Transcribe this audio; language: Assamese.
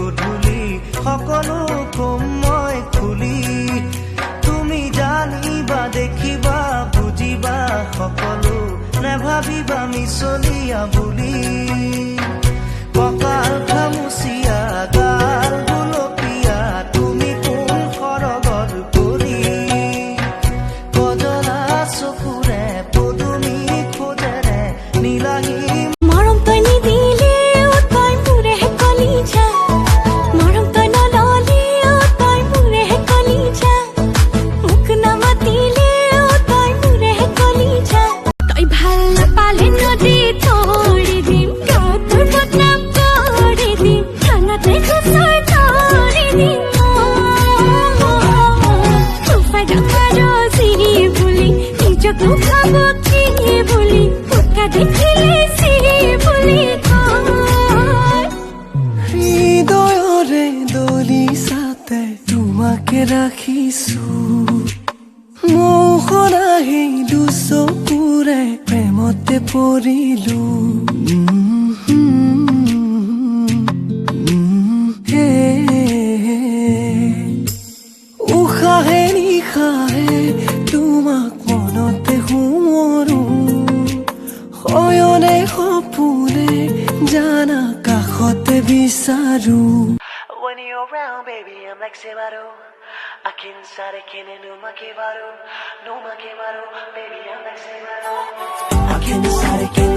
গধূলি সকলো কম মই খুলি তুমি জানিবা দেখিবা বুজিবা সকলো নেভাবিবা মিছলীয়া বুলি কঁকাল খামুচিয়া গাল গুলপীয়া তুমি কোন সৰগৰ কৰি কজলা চকুৰে পদুমী খোজেৰে নীলাহী মৰম তই নিদিলেও তই মোৰেহে কলিজা মৰম তই নললেও তই মোৰেহে কলিজা মোক নামাতিলেও তই মোৰেহে কলিজা তই ভাল নাপালে নদী থৰি দিম গাঁৱত তোৰ বদনাম কৰি দিম থানাতে গোচৰ ধৰি দিম তোফাইদা পাৰজি বুলি নিজক লুকাব কি বুলি উকা দেখিলে চি বুলি কয় হৃদয়ৰে দলি চাতে তোমাকে ৰাখিছো মোহনাহি দুচকুৰে প্ৰেমতে পৰিলো উশাহে নিশাহে তোমাক মনতে সোঁৱৰো শয়নে সপোনে জানা কাষতে বিচাৰো When you're around, baby, I'm like Sebaro. Aquí inside, no me quedaron, baby, I'm like Sebaro. Aquí inside,